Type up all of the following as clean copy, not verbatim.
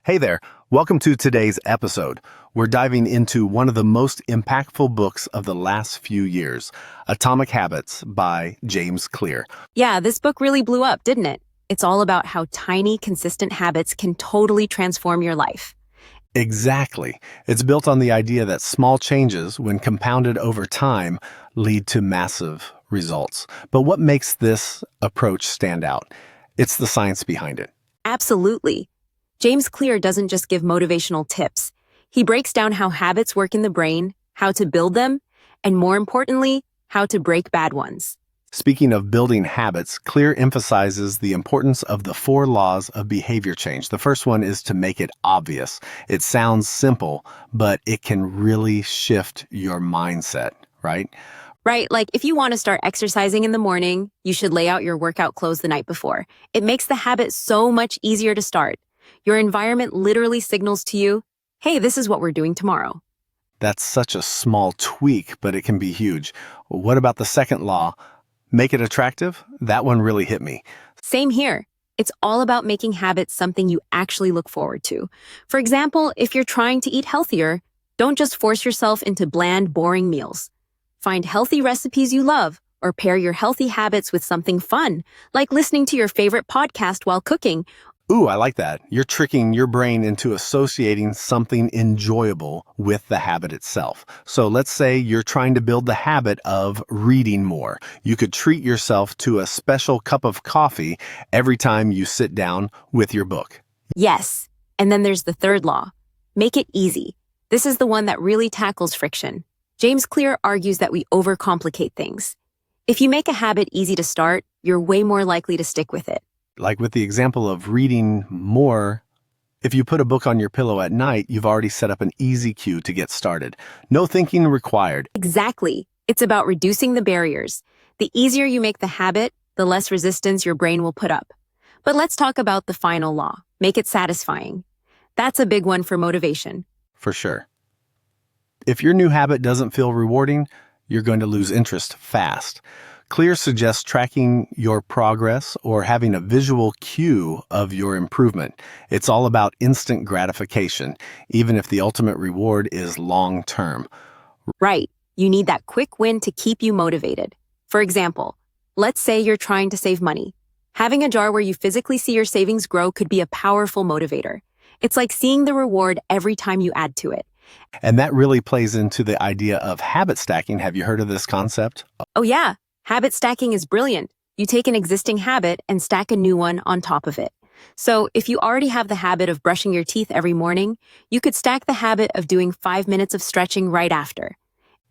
Hey there, welcome to today's episode. We're diving into one of the most impactful books of the last few years, Atomic Habits by James Clear. Yeah, this book really blew up, didn't it? It's all about how tiny, consistent habits can totally transform your life. Exactly. It's built on the idea that small changes, when compounded over time, lead to massive results. But what makes this approach stand out? It's the science behind it. Absolutely. James Clear doesn't just give motivational tips. He breaks down how habits work in the brain, how to build them, and more importantly, how to break bad ones. Speaking of building habits, Clear emphasizes the importance of the 4 laws of behavior change. The first one is to make it obvious. It sounds simple, but it can really shift your mindset, right? Right, like if you want to start exercising in the morning, you should lay out your workout clothes the night before. It makes the habit so much easier to start. Your environment literally signals to you, hey, this is what we're doing tomorrow. That's such a small tweak, but it can be huge. What about the second law? Make it attractive? That one really hit me. Same here. It's all about making habits something you actually look forward to. For example, if you're trying to eat healthier, don't just force yourself into bland, boring meals. Find healthy recipes you love, or pair your healthy habits with something fun, like listening to your favorite podcast while cooking. Ooh, I like that. You're tricking your brain into associating something enjoyable with the habit itself. So let's say you're trying to build the habit of reading more. You could treat yourself to a special cup of coffee every time you sit down with your book. Yes. And then there's the third law. Make it easy. This is the one that really tackles friction. James Clear argues that we overcomplicate things. If you make a habit easy to start, you're way more likely to stick with it. Like with the example of reading more, if you put a book on your pillow at night, you've already set up an easy cue to get started. No thinking required. Exactly. It's about reducing the barriers. The easier you make the habit, the less resistance your brain will put up. But let's talk about the final law. Make it satisfying. That's a big one for motivation. For sure. If your new habit doesn't feel rewarding, you're going to lose interest fast. Clear suggests tracking your progress or having a visual cue of your improvement. It's all about instant gratification, even if the ultimate reward is long-term. Right. You need that quick win to keep you motivated. For example, let's say you're trying to save money. Having a jar where you physically see your savings grow could be a powerful motivator. It's like seeing the reward every time you add to it. And that really plays into the idea of habit stacking. Have you heard of this concept? Oh yeah. Habit stacking is brilliant. You take an existing habit and stack a new one on top of it. So if you already have the habit of brushing your teeth every morning, you could stack the habit of doing 5 minutes of stretching right after.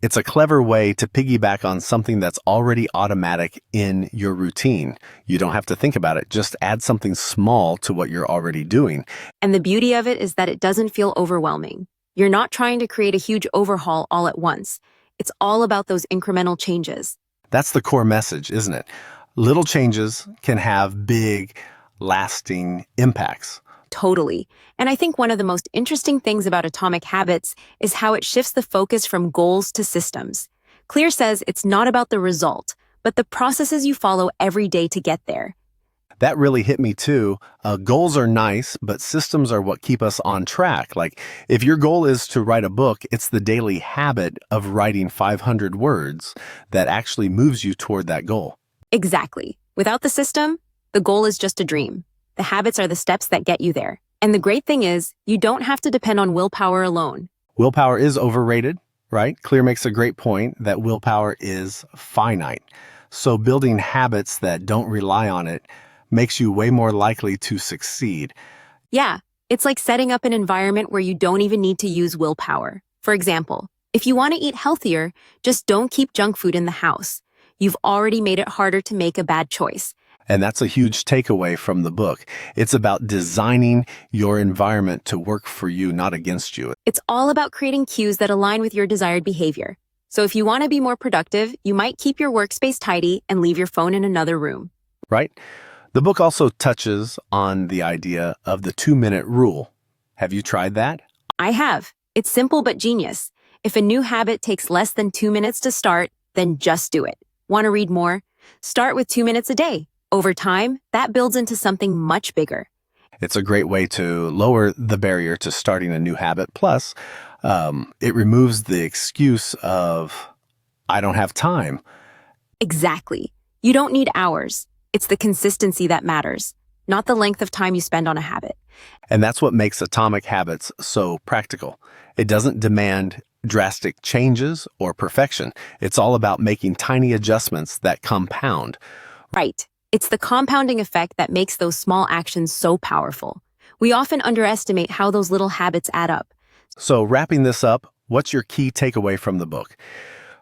It's a clever way to piggyback on something that's already automatic in your routine. You don't have to think about it. Just add something small to what you're already doing. And the beauty of it is that it doesn't feel overwhelming. You're not trying to create a huge overhaul all at once. It's all about those incremental changes. That's the core message, isn't it? Little changes can have big, lasting impacts. Totally. And I think one of the most interesting things about Atomic Habits is how it shifts the focus from goals to systems. Clear says it's not about the result, but the processes you follow every day to get there. That really hit me too. Goals are nice, but systems are what keep us on track. Like if your goal is to write a book, it's the daily habit of writing 500 words that actually moves you toward that goal. Exactly. Without the system, the goal is just a dream. The habits are the steps that get you there. And the great thing is, you don't have to depend on willpower alone. Willpower is overrated, right? Clear makes a great point that willpower is finite. So building habits that don't rely on it makes you way more likely to succeed. Yeah, it's like setting up an environment where you don't even need to use willpower. For example, if you want to eat healthier, just don't keep junk food in the house. You've already made it harder to make a bad choice. And that's a huge takeaway from the book. It's about designing your environment to work for you, not against you. It's all about creating cues that align with your desired behavior. So if you want to be more productive, you might keep your workspace tidy and leave your phone in another room. Right? The book also touches on the idea of the 2-minute rule. Have you tried that? I have. It's simple but genius. If a new habit takes less than 2 minutes to start, then just do it. Want to read more? Start with 2 minutes a day. Over time, that builds into something much bigger. It's a great way to lower the barrier to starting a new habit. Plus, it removes the excuse of, I don't have time. Exactly. You don't need hours. It's the consistency that matters, not the length of time you spend on a habit. And that's what makes Atomic Habits so practical. It doesn't demand drastic changes or perfection. It's all about making tiny adjustments that compound. Right. It's the compounding effect that makes those small actions so powerful. We often underestimate how those little habits add up. So, wrapping this up, what's your key takeaway from the book?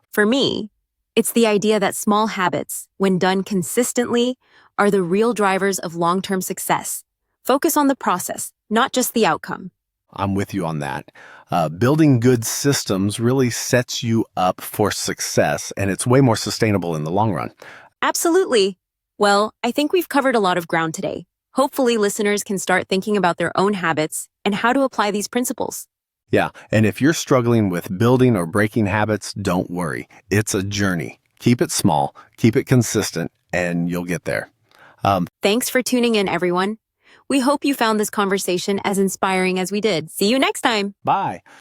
For me, it's the idea that small habits, when done consistently, are the real drivers of long-term success. Focus on the process, not just the outcome. I'm with you on that. Building good systems really sets you up for success, and it's way more sustainable in the long run. Absolutely. Well, I think we've covered a lot of ground today. Hopefully, listeners can start thinking about their own habits and how to apply these principles. Yeah, and if you're struggling with building or breaking habits, don't worry. It's a journey. Keep it small, keep it consistent, and you'll get there. Thanks for tuning in, everyone. We hope you found this conversation as inspiring as we did. See you next time. Bye.